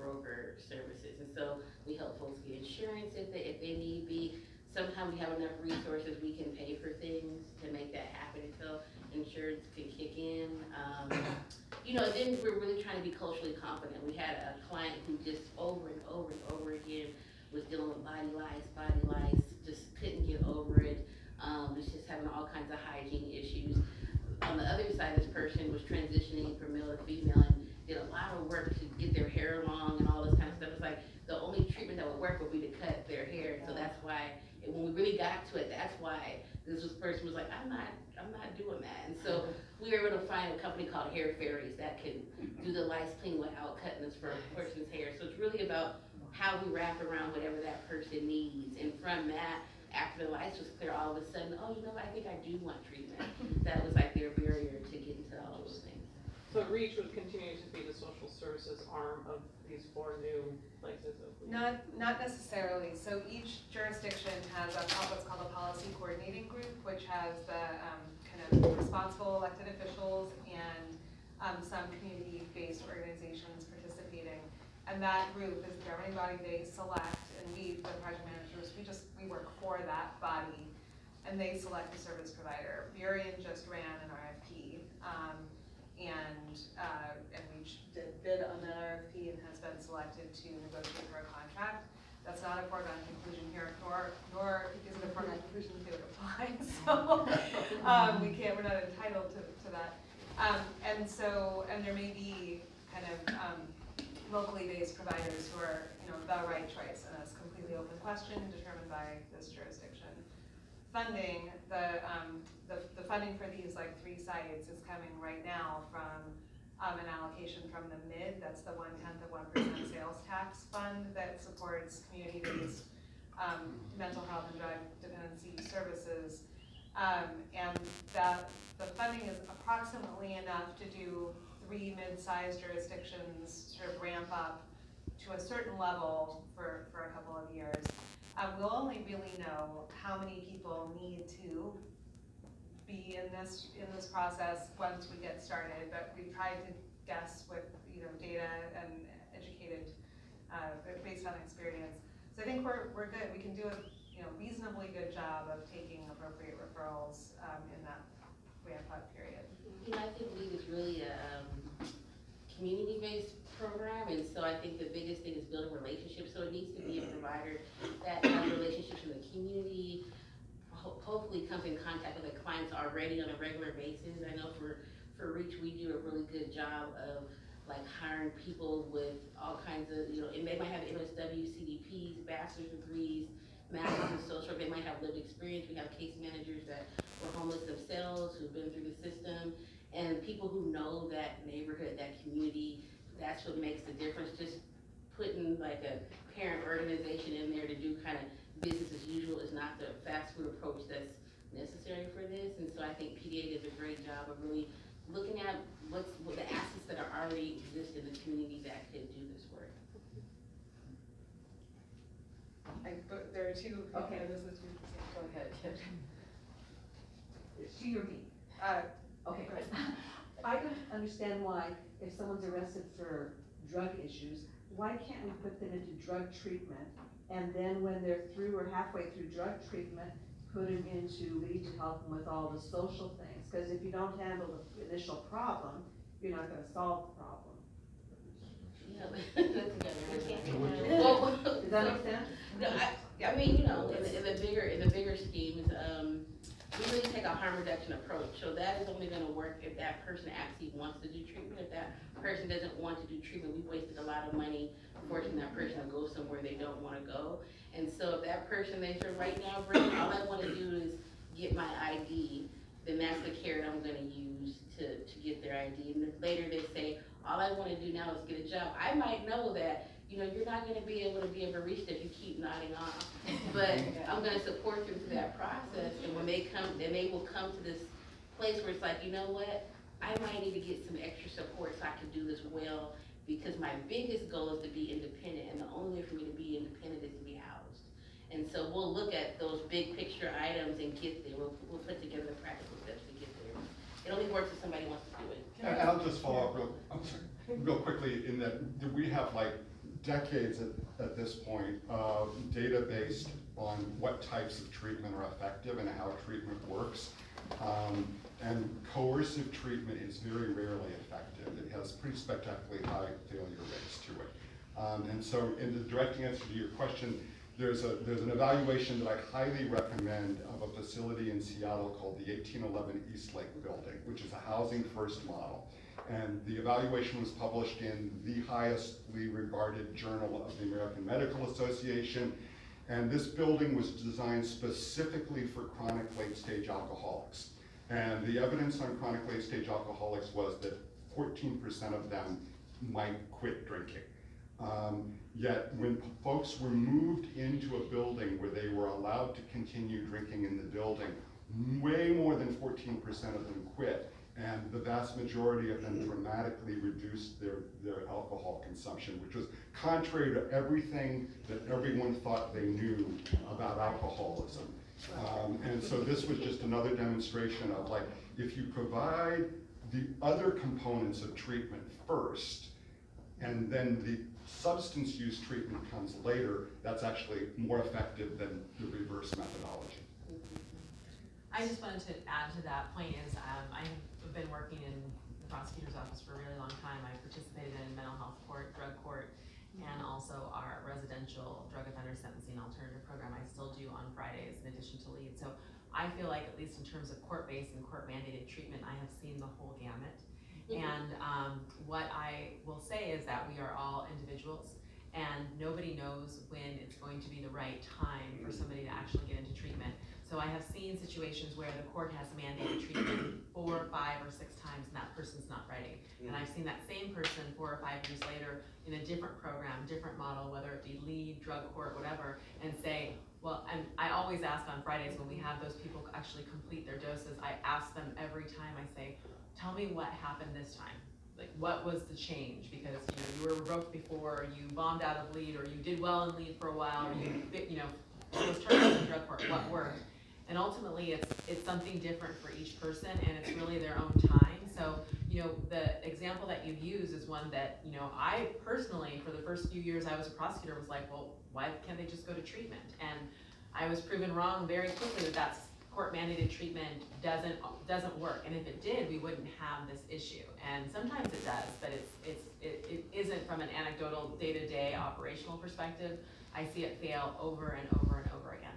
broker services. And so we help folks get insurance if they need be. Sometimes we have enough resources, we can pay for things to make that happen until insurance can kick in. You know, then we're really trying to be culturally competent. We had a client who just over and over and over again was dealing with body lice, just couldn't get over it. Was just having all kinds of hygiene issues. On the other side, this person was transitioning from male to female and did a lot of work to get their hair long and all this kind of stuff. It's like the only treatment that would work would be to cut their hair. So that's why, when we really got to it, that's why this person was like, I'm not doing that. And so we were able to find a company called Hair Fairies that can do the lice clean without cutting this person's hair. So it's really about how we wrap around whatever that person needs. And from that, after the lice was clear, all of a sudden, oh, you know what, I think I do want treatment. That was like their barrier to get into all those things. So REACH would continue to be the social services arm of these 4 new places? Not necessarily. So each jurisdiction has what's called a policy coordinating group, which has the kind of responsible elected officials and some community-based organizations participating. And that group is the governing body they select, and we, the project managers, we work for that body, and they select the service provider. Burien just ran an RFP, and we did bid on that RFP and has been selected to negotiate for a contract. That's not a foregone conclusion here, nor is it a foregone conclusion if they would apply. So we're not entitled to that. And there may be kind of locally based providers who are, the right choice, and that's a completely open question determined by this jurisdiction. Funding, the funding for these 3 sites is coming right now from an allocation from the MID, that's the 1/10 of 1% sales tax fund that supports community-based mental health and drug dependency services. And that the funding is approximately enough to do 3 mid-sized jurisdictions sort of ramp up to a certain level for a couple of years. We'll only really know how many people need to be in this process once we get started, but we tried to guess with data and educated based on experience. So I think we're good. We can do a reasonably good job of taking appropriate referrals in that ramp up period. I think LEAD is really a community-based program, and so I think the biggest thing is building relationships. So it needs to be a provider that has relationships in the community, hopefully comes in contact with the clients already on a regular basis. I know for REACH, we do a really good job of hiring people with all kinds of, and they might have MSW, CDPs, bachelor's degrees, masters in social, they might have lived experience. We have case managers that were homeless themselves, who've been through the system, and people who know that neighborhood, that community. That's what makes the difference. Just putting a parent organization in there to do kind of business as usual is not the fast food approach that's necessary for this. And so I think PDA does a great job of really looking at what the assets that are already exist in the community that could do this work. There are 2. Okay. This is 2. Go ahead. She or me? Okay. Go ahead. I don't understand why, if someone's arrested for drug issues, why can't we put them into drug treatment, and then when they're through or halfway through drug treatment, put them into LEAD to help them with all the social things? Because if you don't handle the initial problem, you're not going to solve the problem. Well, does that make sense? No, I mean, in the bigger schemes, we really take a harm reduction approach. So that is only going to work if that person actually wants to do treatment. If that person doesn't want to do treatment, we wasted a lot of money forcing that person to go somewhere they don't want to go. And so if that person, they say, right now, Brandon, all I want to do is get my ID, then that's the carrot I'm going to use to get their ID. And then later they say, all I want to do now is get a job. I might know that, you're not going to be able to be a barista if you keep nodding off. But I'm going to support them through that process. And when they come, then they will come to this place where it's like, you know what? I might need to get some extra support so I can do this well, because my biggest goal is to be independent, and the only way for me to be independent is to be housed. And so we'll look at those big picture items and get there. We'll put together the practical steps to get there. It only works if somebody wants to do it. And I'll just follow up real quickly in that, do we have decades at this point of data based on what types of treatment are effective and how treatment works. And coercive treatment is very rarely effective. It has pretty spectacularly high failure rates to it. And so in the direct answer to your question, there's an evaluation that I highly recommend of a facility in Seattle called the 1811 Eastlake Building, which is a housing first model. And the evaluation was published in the highestly regarded journal of the American Medical Association. And this building was designed specifically for chronic late-stage alcoholics. And the evidence on chronic late-stage alcoholics was that 14% of them might quit drinking. Yet when folks were moved into a building where they were allowed to continue drinking in the building, way more than 14% of them quit. And the vast majority of them dramatically reduced their alcohol consumption, which was contrary to everything that everyone thought they knew about alcoholism. And so this was just another demonstration of, like, if you provide the other components of treatment first, and then the substance use treatment comes later, that's actually more effective than the reverse methodology. I just wanted to add to that point is I've been working in the prosecutor's office for a really long time. I participated in mental health court, drug court, and also our residential drug offender sentencing alternative program. I still do on Fridays in addition to lead. So I feel like, at least in terms of court-based and court-mandated treatment, I have seen the whole gamut. And what I will say is that we are all individuals, and nobody knows when it's going to be the right time for somebody to actually get into treatment. So I have seen situations where the court has mandated treatment 4, 5, or 6 times, and that person's not ready. And I've seen that same person 4 or 5 years later in a different program, different model, whether it be lead, drug court, whatever, and say, well, and I always ask on Fridays when we have those people actually complete their doses, I ask them every time, I say, tell me what happened this time. Like, what was the change? Because, you were revoked before, or you bombed out of lead, or you did well in lead for a while, or you was turned into drug court. What worked? And ultimately, it's something different for each person, and it's really their own time. So, the example that you use is one that, I personally, for the first few years I was a prosecutor, was like, well, why can't they just go to treatment? And I was proven wrong very quickly that that's court-mandated treatment doesn't work, and if it did, we wouldn't have this issue. And sometimes it does, but it isn't from an anecdotal day-to-day operational perspective. I see it fail over and over and over again.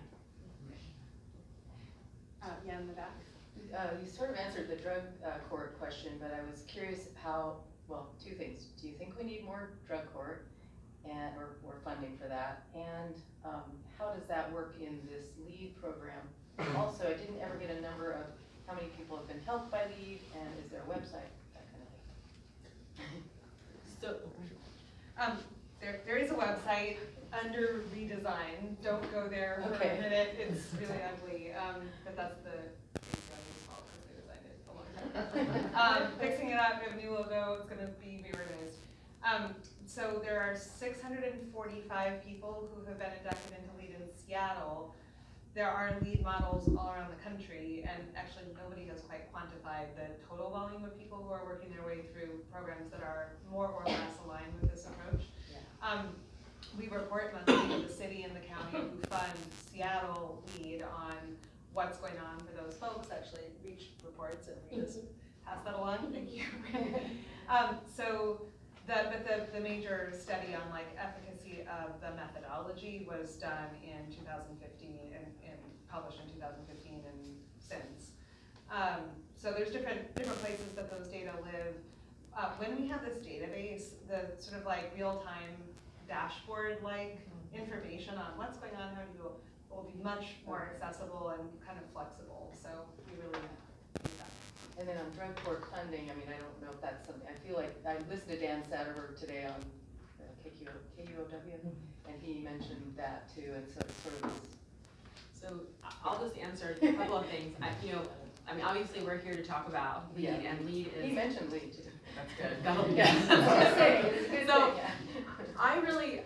Yeah, in the back. You sort of answered the drug court question, but I was curious how, well, 2 things. Do you think we need more drug court or more funding for that? And how does that work in this LEAD program? Also, I didn't ever get a number of how many people have been helped by LEAD, and is there a website, that kind of thing. So, there is a website under redesign. Don't go there for Okay. a minute. It's really ugly, but that's the fault because they designed it a long time ago. Fixing it up, we have a new logo. It's going to be reorganized. So there are 645 people who have been inducted into LEAD in Seattle. There are LEAD models all around the country, and actually nobody has quite quantified the total volume of people who are working their way through programs that are more or less aligned with this approach. Yeah. We report monthly to the city and the county who fund Seattle LEAD on what's going on for those folks. Actually, Reach reports, and we just pass that along. Thank you. But the major study on efficacy of the methodology was done in 2015 and published in 2015 and since. So there's different places that those data live. When we have this database, the sort of real-time dashboard-like information on what's going on, how do you will be much more accessible and kind of flexible. So we really need that. And then on drug court funding, I mean, I don't know if that's something, I feel like, I listened to Dan Satterberg today on KUOW, and he mentioned that too, and so it's sort of this. So I'll just answer a couple of things. I mean, obviously we're here to talk about LEAD, and LEAD is. He mentioned LEAD too. That's good. That'll be Yeah. good. So I really,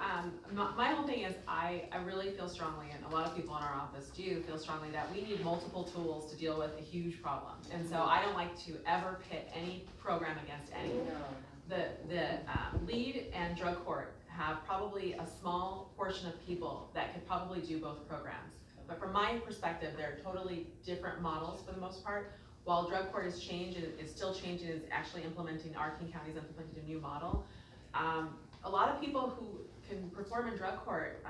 my whole thing is I really feel strongly, and a lot of people in our office do feel strongly, that we need multiple tools to deal with a huge problem. And so I don't like to ever pit any program against any. No. The LEAD and drug court have probably a small portion of people that could probably do both programs. But from my perspective, they're totally different models for the most part. While drug court has changed, and it's still changing, is actually implementing, our King County is implementing a new model. A lot of people who can perform in drug court,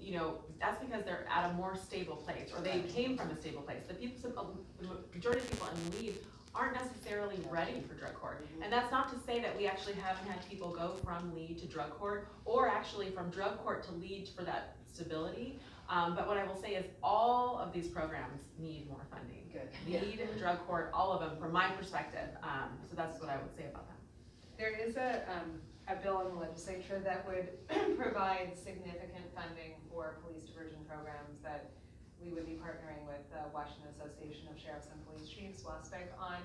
you know, that's because they're at a more stable place, or they came from a stable place. The majority of people in lead aren't necessarily ready for drug court. And that's not to say that we actually haven't had people go from lead to drug court, or actually from drug court to lead for that stability. But what I will say is all of these programs need more funding. Good. Lead, drug court, all of them, from my perspective. So that's what I would say about that. There is a bill in the legislature that would provide significant funding for police diversion programs that we would be partnering with the Washington Association of Sheriffs and Police Chiefs, WASPIC, on.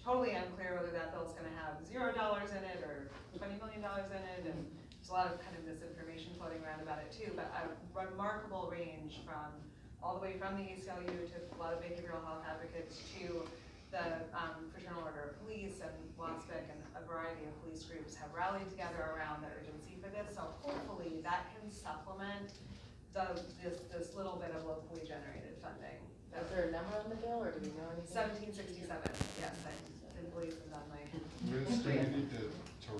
Totally unclear whether that bill's gonna have $0 in it or $20 million in it, and there's a lot of kind of misinformation floating around about it too, but a remarkable range from all the way from the ACLU to a lot of behavioral health advocates to the Fraternal Order of Police and WASPIC, and a variety of police groups have rallied together around the urgency for this. So hopefully that can supplement this little bit of locally generated funding. Is there a number on the bill, or do we know anything? 1767, yes, I didn't believe it was on my. Liz, do you need to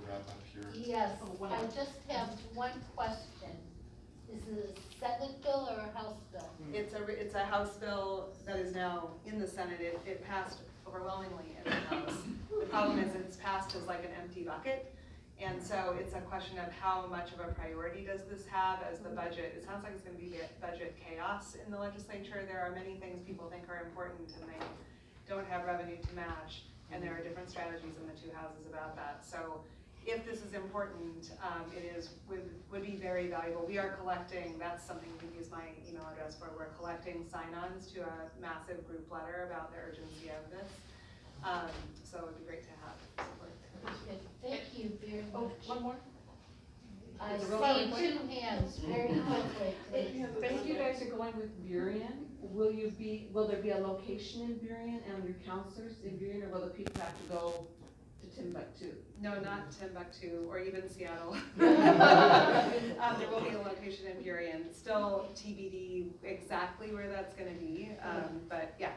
wrap up here? Yes, I just have one question. Is it a Senate bill or a House bill? It's a House bill that is now in the Senate. It passed overwhelmingly in the House. The problem is it's passed as like an empty bucket. And so it's a question of how much of a priority does this have as the budget. It sounds like it's gonna be budget chaos in the legislature. There are many things people think are important and they don't have revenue to match. And there are different strategies in the two houses about that. So if this is important, would be very valuable. We are collecting, that's something you can use my email address for, we're collecting sign-ons to a massive group letter about the urgency of this. So it would be great to have support. Okay, thank you very much. Oh, one more? I see 2 hands very quickly, please. If you guys are going with Burien, will there be a location in Burien and your counselors in Burien, or will the people have to go to Timbuktu? No, not Timbuktu or even Seattle. Yeah. There will be a location in Burien. Still TBD exactly where that's going to be, but yeah,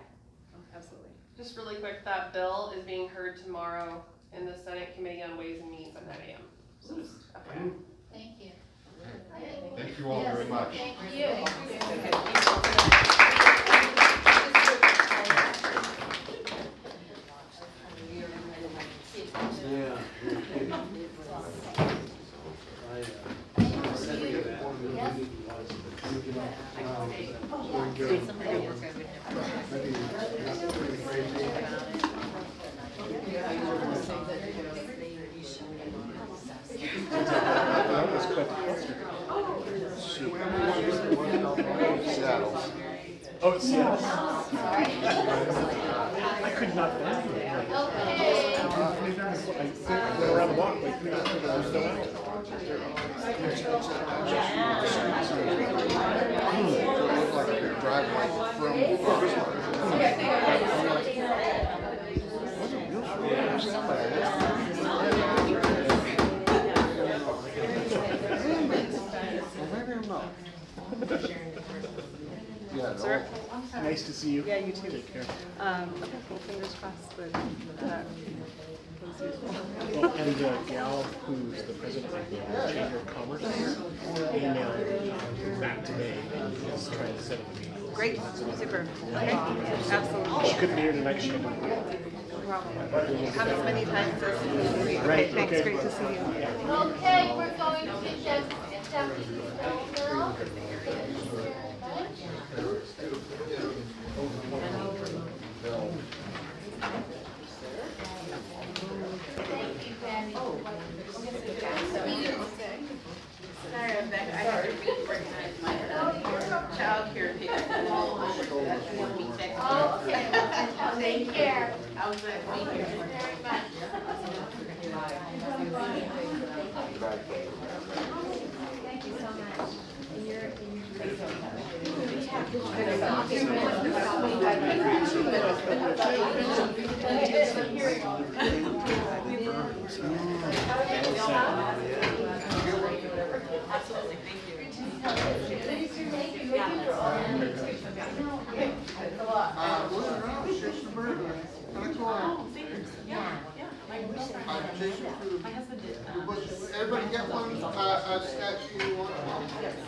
absolutely. Just really quick, that bill is being heard tomorrow in the Senate Committee on Ways and Means at 9 a.m. So just FYI. Thank you. Thank you all very much. Thank you. Oh, it's Seattle. I could not find it. I went around the block, like 3 hours ago. I was still out. Sir? Nice to see you. Yeah, you too. Take care. Fingers crossed with Well, and the gal who's the president of the Chamber of Commerce emailed back today and is trying to set up a meeting. Great, super. Okay, absolutely. She couldn't be here tonight. She had No problem. Come as many times as you need. Right, Okay, thanks, okay. great to see you. Okay, we're going to Deputy Bill now. Thank you very much. Thank you, Patty. Sorry, I'm back. I have to reorganize my childcare pickup. That's 1 week next week. Oh, okay. Take care. I was glad to be here. Very much. Thank Thank you so much. And you're Absolutely, thank you. My husband did. Everybody get one, statue you want?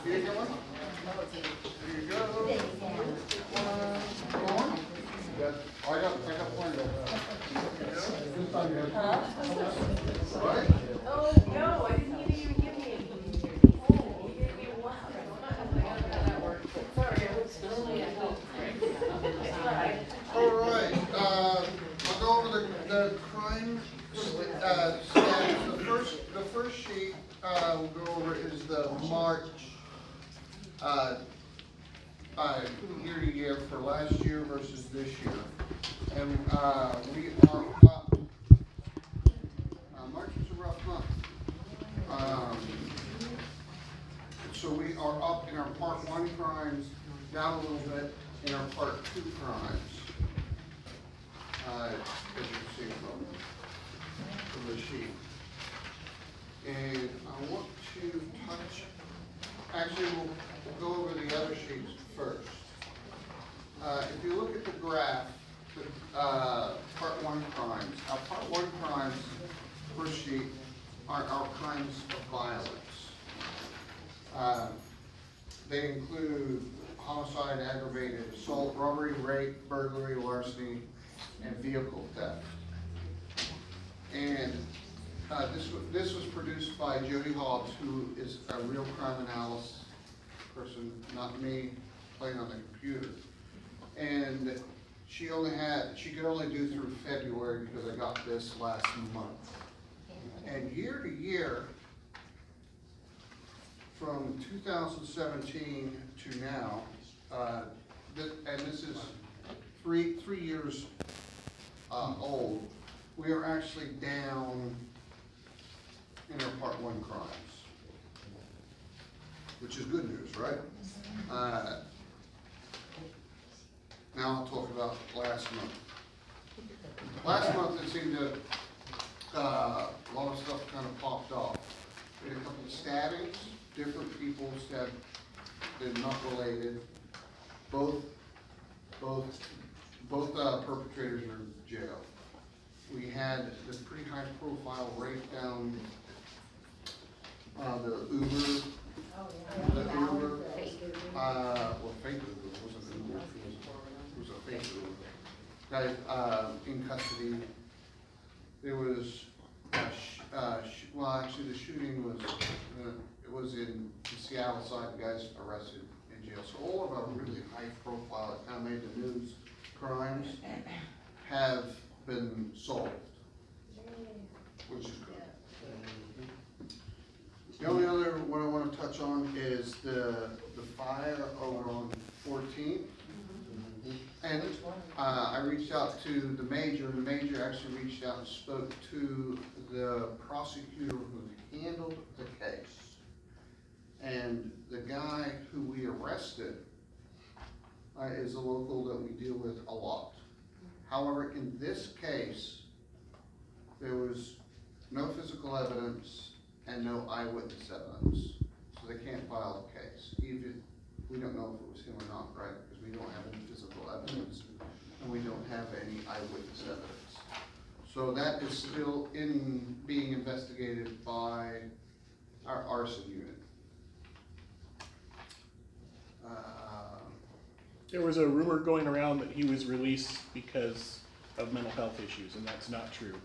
You didn't get one? Here you go. I got plenty of. Right? Oh, no, I didn't even give me any. Oh, you gave me one. I got that work. Sorry, I was only at home. All right, I'll go over the crime stats. The first sheet we'll go over is the March year to year for last year versus this year. And we are up. March was a rough month. So we are up in our Part 1 crimes, down a little bit in our Part 2 crimes. As you can see from the sheet. And I want to touch, actually we'll go over the other sheets first. If you look at the graph, Part 1 crimes, our Part 1 crimes, first sheet, are our crimes of violence. They include homicide, aggravated assault, robbery, rape, burglary, larceny, and vehicle theft. And this was produced by Jody Hobbs, who is a real crime analysis person, not me playing on the computer. And she could only do through February because I got this last month. And year to year, from 2017 to now, and this is three years old, we are actually down in our Part 1 crimes, which is good news, right? Now I'll talk about last month. Last month it seemed that a lot of stuff kind of popped off. We had a couple of stabbings, different people stabbed, they're not related. Both perpetrators are in jail. We had this pretty high profile rape down the Uber. Fake Uber, it wasn't an Uber, it was a fake Uber. Guy in custody. There was, well actually the shooting was, it was in the Seattle side, the guy's arrested in jail. So all of our really high profile, that kind of made the news crimes have been solved, which is good. The only other one I want to touch on is the fire over on 14th. And I reached out to the major, and the major actually reached out and spoke to the prosecutor who handled the case. And the guy who we arrested is a local that we deal with a lot. However, in this case, there was no physical evidence and no eyewitness evidence. So they can't file a case. Even, we don't know if it was him or not, right? Because we don't have any physical evidence and we don't have any eyewitness evidence. So that is still being investigated by our arson unit. There was a rumor going around that he was released because of mental health issues, and that's not true.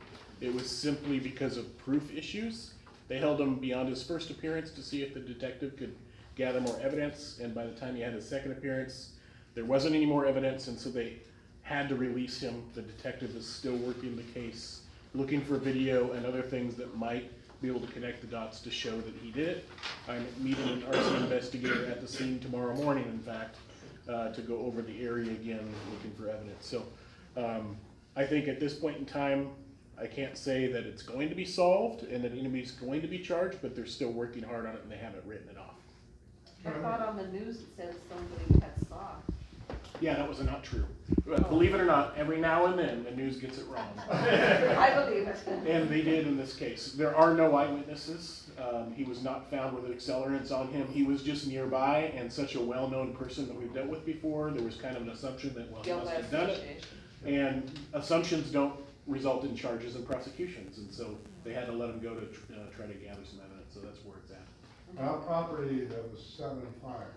It was simply because of proof issues. They held him beyond his first appearance to see if the detective could gather more evidence, and by the time he had his second appearance, there wasn't any more evidence, and so they had to release him. The detective is still working the case, looking for video and other things that might be able to connect the dots to show that he did it. I'm meeting an arson investigator at the scene tomorrow morning, in fact, to go over the area again, looking for evidence. So I think at this point in time, I can't say that it's going to be solved and that anybody's going to be charged, but they're still working hard on it and they haven't written it off. I thought on the news it said somebody had saw. Yeah, that was not true. But believe it or not, every now and then the news gets it wrong. I believe it. And they did in this case. There are no eyewitnesses. He was not found with accelerants on him. He was just nearby and such a well-known person that we've dealt with before. There was kind of an assumption that, well, he must have done it. And assumptions don't result in charges and prosecutions. And so they had to let him go to try to gather some evidence. So that's where it's at. Our property that was set on fire,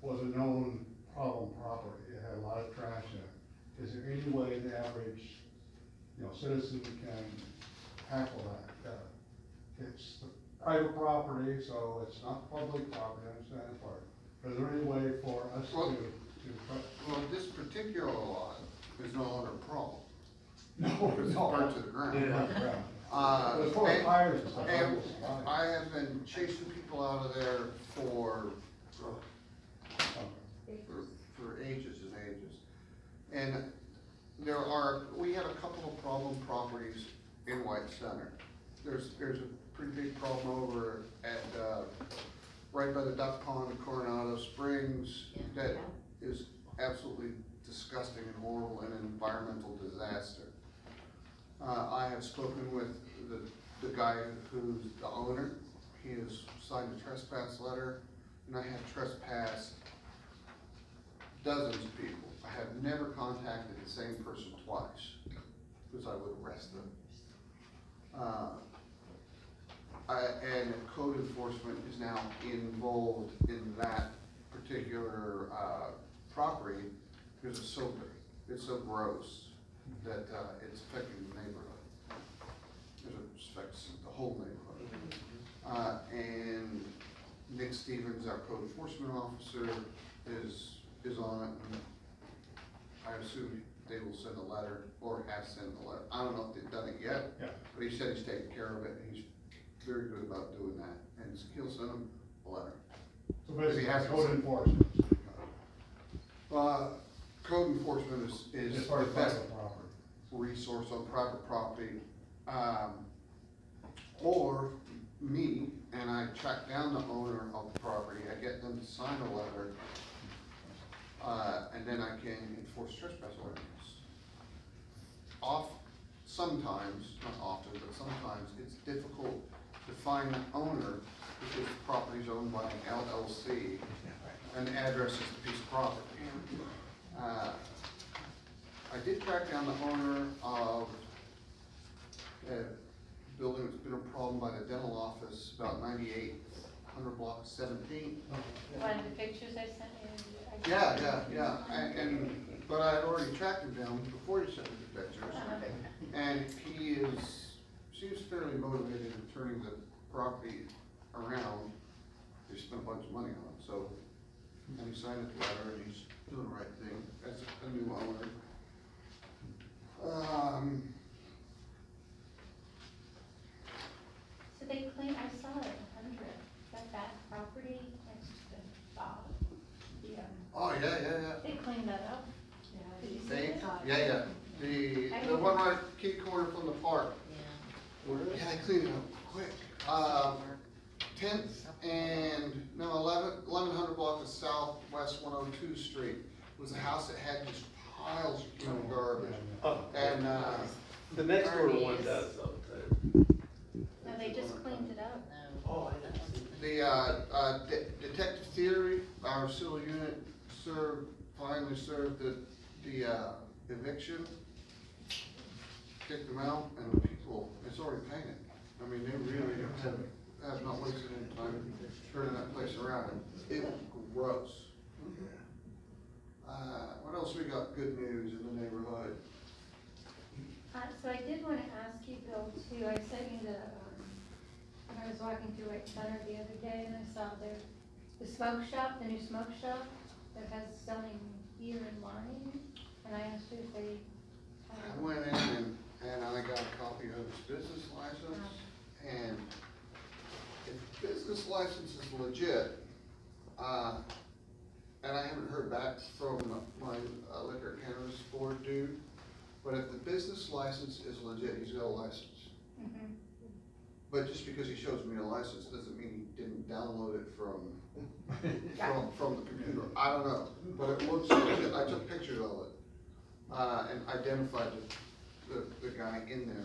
was a known problem property. It had a lot of trash in it. Is there any way the average, citizen can tackle that? It's private property, so it's not public property, I understand that part. But is there any way for us Well- to? Well, this particular lot is no longer a problem. No, It's no. burnt to the ground. Yeah. Uh, It's full of and- fires and stuff. And I have been chasing people out of there for ages and ages. And we have a couple of problem properties in White Center. There's a pretty big problem over at, right by the duck pond in Coronado Springs that is absolutely disgusting and horrible and an environmental disaster. I have spoken with the guy who's the owner. He has signed a trespass letter, and I have trespassed dozens of people. I have never contacted the same person twice, because I would arrest them. And code enforcement is now involved in that particular property because it's so gross that it's affecting the neighborhood. It affects the whole neighborhood. And Nick Stevens, our code enforcement officer, is on it. And I assume they will send a letter or have sent a letter. I don't know if they've done it yet, Yeah. but he said he's taking care of it, and he's very good about doing that, and he'll send them a letter. So basically, He has to code say- enforcement. Code enforcement is As far the as best private property. resource on private property. Or me, and I track down the owner of the property, I get them to sign a letter, and then I can enforce trespass ordinance. Sometimes, not often, but sometimes it's difficult to find the owner because the property's owned by an LLC and the address is the piece of property. I did track down the owner of a building that's been a problem by the dental office, about 9800 block 17. One of the pictures I sent you. Yeah, but I had already tracked him down before he sent me the pictures. And he seems fairly motivated in turning the property around. He spent a bunch of money on it, so, and he signed the letter and he's doing the right thing as a new owner. So they clean, I saw it, 100, that property next to Bob. Oh, yeah. They cleaned that up. Did you see They, it? yeah. The one right key corner from the park. Yeah, they cleaned it up quick. 10th and, 1100 block of Southwest 102 Street was a house that had just piles of human garbage. Oh, And, the next door one does though, too. No, they just cleaned it up. Oh, I didn't see. the detective theory, our civil unit finally served the eviction, kicked them out, and the people, it's already painted. I mean, they really have not wasted any time turning that place around. It was gross. What else we got good news in the neighborhood? So I did want to ask you, Bill, too, I sent you when I was walking through White Center the other day, and I saw the smoke shop, the new smoke shop, that has selling beer and wine, and I asked you if they. I went in and I got a copy of his business license, and if the business license is legit, and I haven't heard back from my liquor cannabis board dude, But if the business license is legit, he's got a license. Mhm. But just because he shows me a license doesn't mean he didn't download it from the computer. I don't know, but it looks legit. I took pictures of it, and identified the guy in there.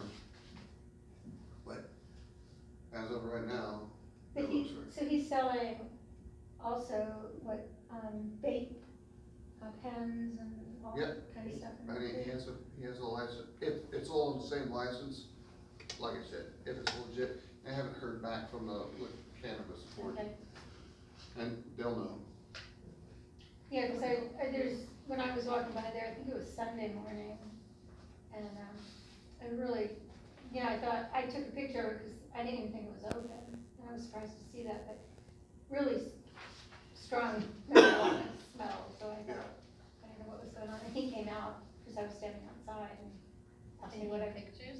But as of right now, But it looks right. so he's selling also what, vape pens and all Yeah. that kind of stuff? in I there mean, too? he has a license, if it's all in the same license, like I said, if it's legit, I haven't heard back from the cannabis board, Okay. and they'll know. Yeah, because there's, when I was walking by there, I think it was Sunday morning, and, I really, I thought, I took a picture of it because I didn't even think it was open, and I was surprised to see that, but really strong marijuana smell, so I thought, I didn't know what was going on, and he came out, because I was standing outside, and asked me what I. Pictures?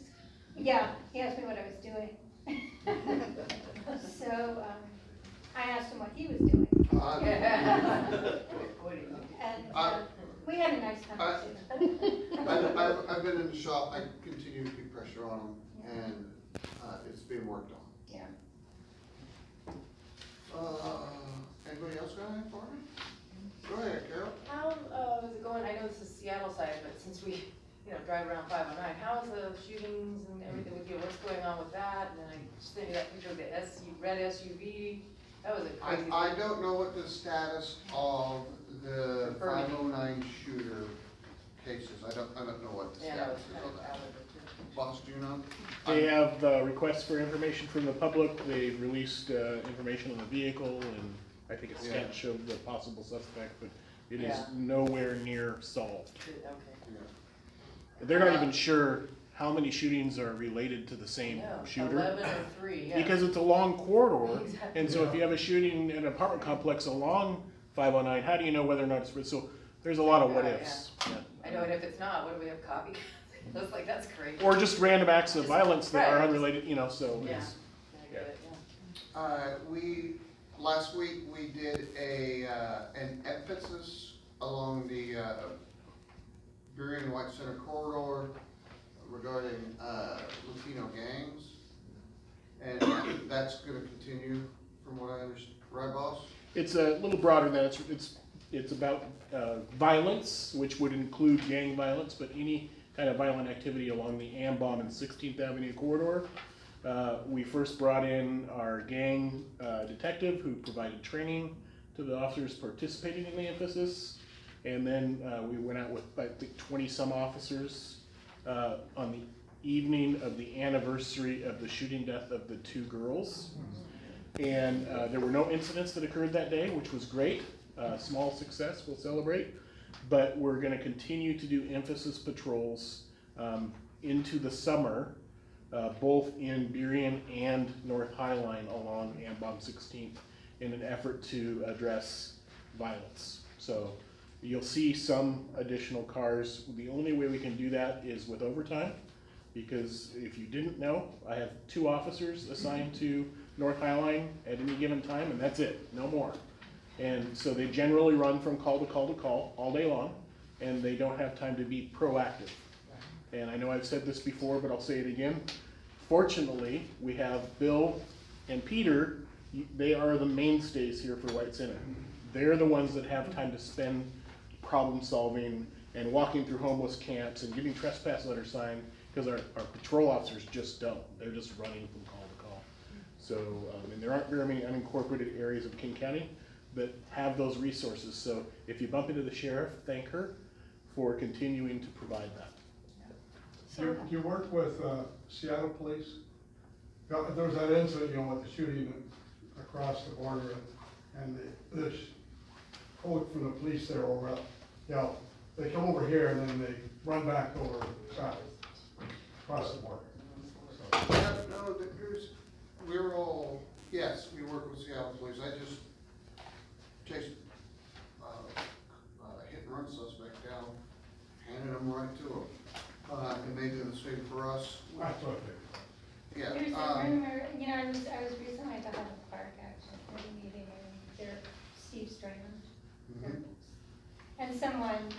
Yeah, he asked me what I was doing. So, I asked him what he was doing, and, we had a nice conversation. I've been in the shop, I continue to keep pressure on them, and, it's being worked on. Yeah. Anybody else got anything for me? Go ahead, Carol. How, is it going, I know this is Seattle side, but since we, drive around 509, how's the shootings and everything with you, what's going on with that? And then I just sent you that picture of the red SUV, that was a crazy. I don't know what the status of the 509 shooter cases, I don't know what the Yeah, that was status is kind on of that. out of it. Boss, do you know? They have requests for information from the public, they've released information on the vehicle, and I think a scan showed the possible suspect, but it is Yeah. nowhere near solved. Okay. Yeah. They're not even sure how many shootings are related to the same No, shooter. 11 or 3, yeah. Because it's a long corridor, Exactly. and so if you have a shooting in an apartment complex along 509, how do you know whether or not it's, so there's a lot of what Yeah, ifs. Yeah. I know, and if it's not, what do we have, copy? That's like, that's great. Or just random acts of Just- violence that are right. unrelated, so Yeah, it's, I get it, yeah. Last week, we did an emphasis along the Burien White Center corridor regarding Latino gangs. And that's gonna continue from what I understand, right, boss? it's a little broader than that. It's about violence, which would include gang violence, but any kind of violent activity along the Ambom and 16th Avenue corridor. We first brought in our gang detective who provided training to the officers participating in the emphasis. And then we went out with, I think, 20 some officers on the evening of the anniversary of the shooting death of the 2 girls. And there were no incidents that occurred that day, which was great. Small success, we'll celebrate. But we're gonna continue to do emphasis patrols into the summer, both in Burien and North Highline along Ambom 16th in an effort to address violence. So you'll see some additional cars. The only way we can do that is with overtime, because if you didn't know, I have 2 officers assigned to North Highline at any given time, and that's it, no more. And so they generally run from call to call to call all day long, and they don't have time to be proactive. And I know I've said this before, but I'll say it again. Fortunately, we have Bill and Peter. They are the mainstays here for White Center. They're the ones that have time to spend problem solving and walking through homeless camps and giving trespass letter signed, because our patrol officers just don't. They're just running from call to call. So, and there aren't very many unincorporated areas of King County that have those resources. So if you bump into the sheriff, thank her for continuing to provide that. Do you work with Seattle Police? There was that incident, with the shooting across the border, and the quote from the police there over, they come over here and then they run back over south, across the border. So. Yeah, no, we're all, yes, we work with Seattle Police. I just chased hit and run suspect down, handed them right to them. And they did the same for us. That's what Yeah. There's a rumor, I was recently at the Highland Park actually, for a meeting, and there, Steve Strayman. Mhm. And someone,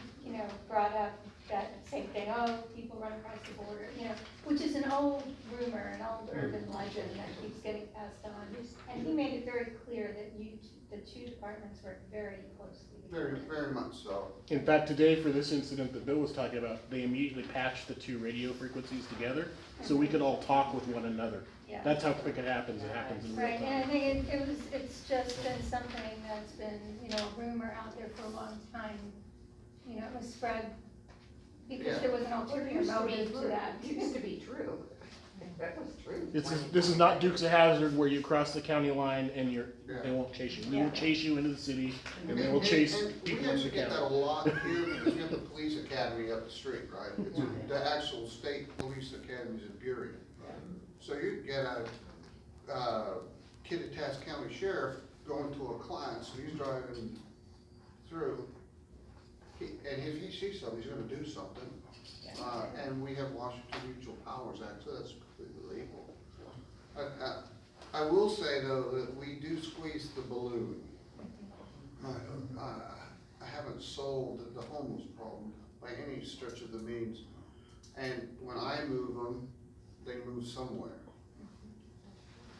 brought up that same thing, oh, people run across the border, you know, which is an old rumor, an old urban legend that keeps getting passed on. And he made it very clear that the two departments work very closely Very, together. very much so. In fact, today for this incident that Bill was talking about, they immediately patched the two radio frequencies together so we could all talk with one another. Yeah. That's how quick it happens in real Right, time. and I think it's just been something that's been, you know, a rumor out there for a long time. You know, it was spread because Yeah. there was an ulterior motive to that. It used to be true. That was true. This is not Dukes of Hazzard where you cross the county line and they Yeah. won't chase you. They will chase you into the city and they will chase And people we into the actually get that a county. lot here because we have the police academy up the street, right? It's the actual state police academies in Burien. So you get a kid at Task County Sheriff going to a class, and he's driving through, and if he sees something, he's gonna do something. And we have Washington Mutual Powers Act, so that's completely legal. I will say though, that we do squeeze the balloon. I haven't solved the homeless problem by any stretch of the means. And when I move them, they move somewhere.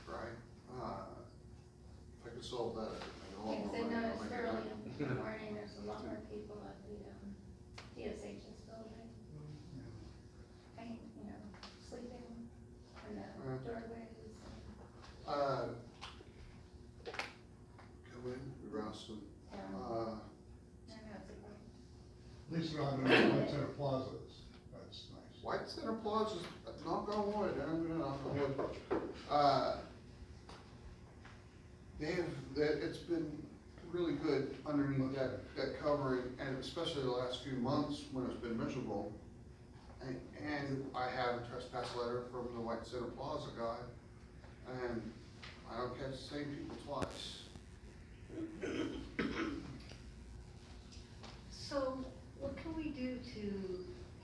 Right? If I could solve that, I'd go Yes, all I over. noticed early in the morning, there's a lot more people at the DSH's building. And, you know, sleeping in the doorways. Go in, rouse them. I know it's a problem. At least we're not gonna have White Center plazas, that's nice. White Center Plaza, knock on wood, I'm gonna knock on wood. It's been really good underneath that covering, and especially the last few months when it's been miserable. And I have a trespass letter from the White Center Plaza guy, and I don't catch the same people twice. So what can we do to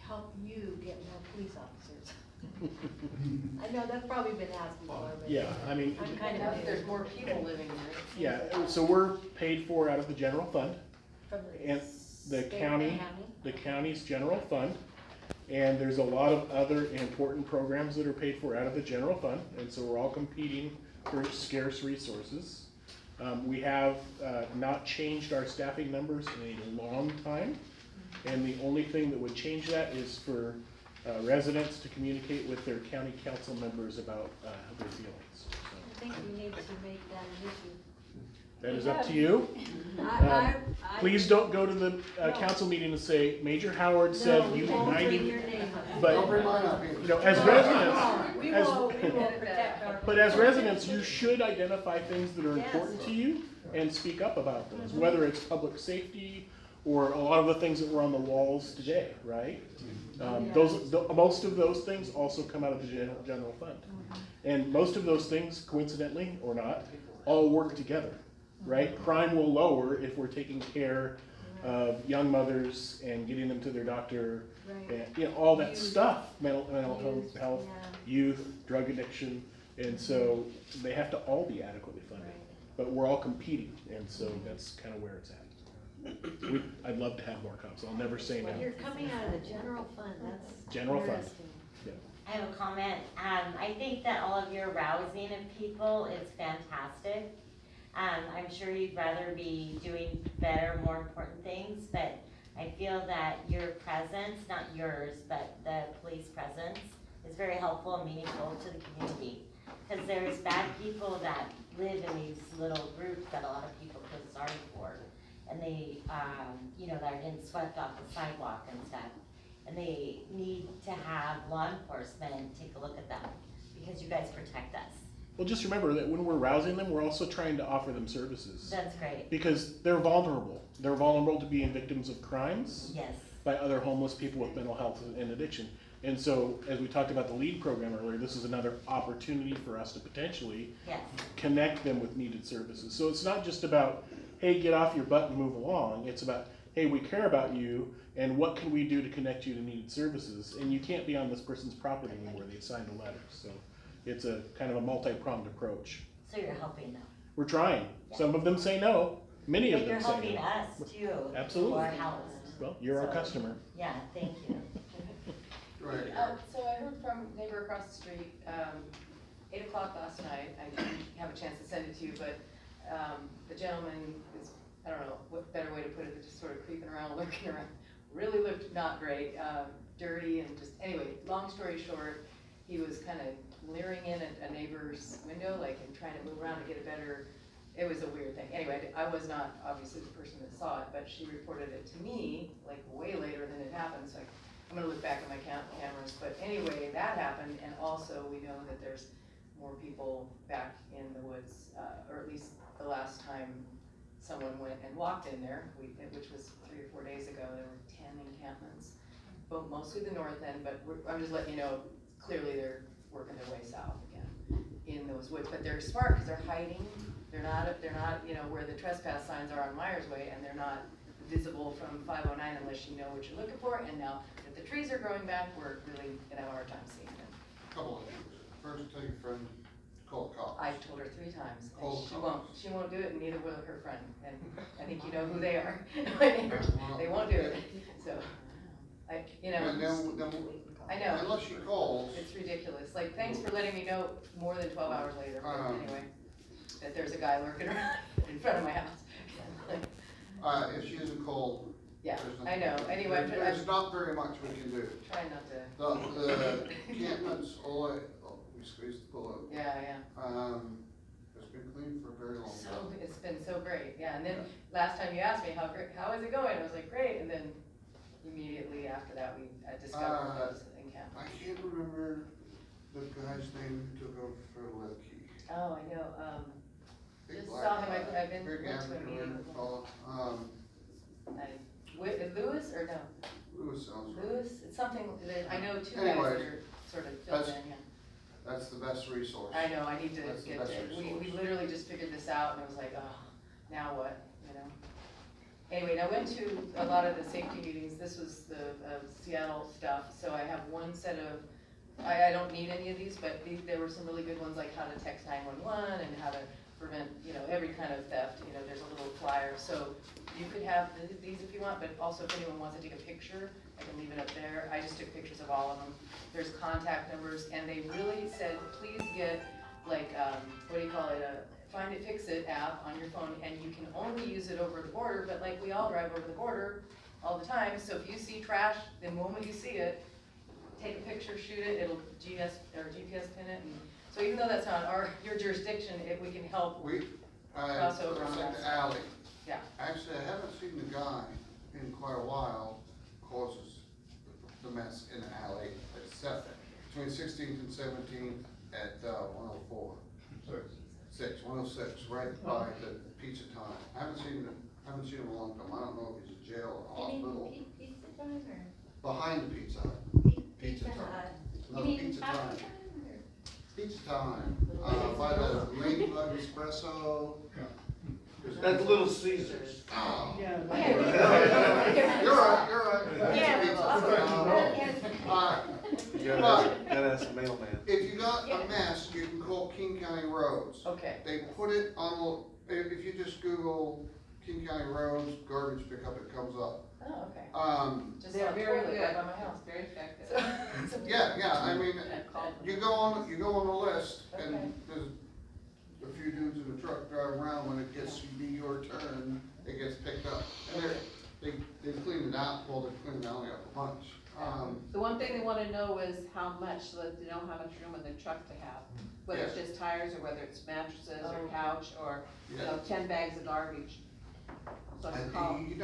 help you get more police officers? I know that's probably been asked before, but. Yeah, I mean, I'm kind Enough, of. there's more people living there. yeah, so we're paid for out of the general fund. From And the state county, the county's general fund, and there's a lot of other important programs that are paid for out of the general fund, and so we're all competing for scarce resources. We have not changed our staffing numbers in a long time, and the only thing that would change that is for residents to communicate with their county council members about their feelings. So I think we need to make that an issue. that is up to you. Please don't go to the council meeting and say, Major Howard said you won't bring united, your name up. but, Don't bring mine up you either. know, as residents, We as- will protect our. but as residents, you should identify things that are important to you and speak up about those, whether it's public safety or a lot of the things that were on the walls today, right? Most of those things also come out of the general fund. And most of those things, coincidentally or not, all work together, right? Crime will lower if we're taking care of young mothers and getting them to their doctor, and, you know, all that stuff, mental health, youth, drug addiction, and so they have to all be adequately funded. But we're all competing, and so that's kind of where it's at. I'd love to have more cops, I'll never say no. You're coming out of the general fund, that's General fund. interesting. I have a comment. I think that all of your rousing of people is fantastic. I'm sure you'd rather be doing better, more important things, but I feel that your presence, not yours, but the police presence, is very helpful and meaningful to the community. Because there's bad people that live in these little groups that a lot of people feel sorry for. And they, you know, that are getting swept off the sidewalk and stuff. And they need to have law enforcement take a look at them, because you guys protect us. Well, just remember that when we're rousing them, we're also trying to offer them services. That's great. Because they're vulnerable. They're vulnerable to being victims of crimes Yes. by other homeless people with mental health and addiction. And so, as we talked about the LEAD program earlier, this is another opportunity for us to potentially Yes. connect them with needed services. So it's not just about, hey, get off your butt and move along. It's about, hey, we care about you, and what can we do to connect you to needed services? And you can't be on this person's property anymore. They signed a letter. So it's a kind of a multi-pronged approach. So you're helping them. We're trying. Some of them say no. Many of But them you're say helping no. us too. Absolutely. Who are housed. Well, you're our So- customer. Yeah, thank you. Right. So I heard from a neighbor across the street, 8 o'clock last night, I didn't have a chance to send it to you, but, the gentleman is, I don't know, what better way to put it, than just sort of creeping around, lurking around. Really looked not great, dirty and just, anyway, long story short, he was kind of leering in at a neighbor's window, like, and trying to move around to get a better, it was a weird thing. Anyway, I was not obviously the person that saw it, but she reported it to me, like, way later than it happened, so I'm gonna look back at my cameras, but anyway, that happened, and also we know that there's more people back in the woods, or at least the last time someone went and walked in there, which was 3 or 4 days ago, there were 10 encampments, but mostly the north end, but I'm just letting you know, clearly they're working their way south again in those woods, but they're smart, because they're hiding, they're not, you know, where the trespass signs are on Myers Way, and they're not visible from 509 unless you know what you're looking for, and now that the trees are growing back, we're really gonna have a hard time seeing them. Couple of things. First, tell your friend, call the cops. I told her 3 times, Call and the cops. she won't do it, and neither will her friend, and I think you know who they are. My neighbors, they won't do it, so, you know. And then, I know. unless she calls, It's ridiculous, like, thanks for letting me know more than 12 hours later, but anyway, that there's a guy lurking around in front of my house. if she isn't called, Yeah, there's I know, nothing- anyway, There's not very much we can do. Try not to, The encampments, we squeezed the bullet. yeah. It's been clean for a very long So, time. it's been so great, yeah, and then last time you asked me how is it going, I was like, great, and then immediately after that, we discovered those encampments. I can't remember the guy's name who took over for Ledkey. Oh, I know, Big just black saw him, guy, I've been, big went to a African meeting American with him. fellow. Lewis, or no, Lewis sounds right. Lewis, it's something, that I know 2 guys Anyways, that are sort of filled that's- in, yeah. That's the best resource. I know, I need to That's the get best it, we resource. literally just figured this out, and I was like, oh, now what, you know? Anyway, and I went to a lot of the safety meetings, this was the Seattle stuff, so I have one set of, I don't need any of these, but there were some really good ones, like how to text 911 and how to prevent, you know, every kind of theft, you know, there's a little flyer, so you could have these if you want, but also if anyone wants to take a picture, I can leave it up there. I just took pictures of all of them. There's contact numbers, and they really said, please get, like, what do you call it, a Find It, Fix It app on your phone, and you can only use it over the border, but like we all drive over the border all the time, so if you see trash, the moment you see it, take a picture, shoot it, it'll GPS pin it, and so even though that's not your jurisdiction, we can help. Cross over on that the side. alley. Yeah. Actually, I haven't seen the guy in quite a while causes the mess in the alley, except between 16th and 17th at 104. 106, right by the Pizza Time. I haven't seen him in a long time. I don't know if he's in jail or hospital. Pizza time or? Behind the Pizza Hut. Pizza Time. Hut. No, You mean Pizza Taco Time. Time or? Pizza Time, by the Ladybug Espresso. That's Little Caesars. Oh. Yeah. You're right. Yeah, Pizza well, Time. You gotta ask the mailman. If you got a mess, you can call King County Roads. Okay. They put it on, if you just Google King County Roads garbage pickup, it comes up. Oh, okay. Just They're on very toilet good. right by my house. Very effective. Yeah, I mean, Call you go on the list, Okay. and there's a few dudes in the truck driving around, when it gets to be your turn, it gets picked up. And they cleaned it out, well, they cleaned the alley up a bunch. The one thing they wanna know is how much, so that they know how much room in their truck to have. Whether it's just tires, or whether it's mattresses, or couch, or, you know, 10 bags of garbage. So I can call. And you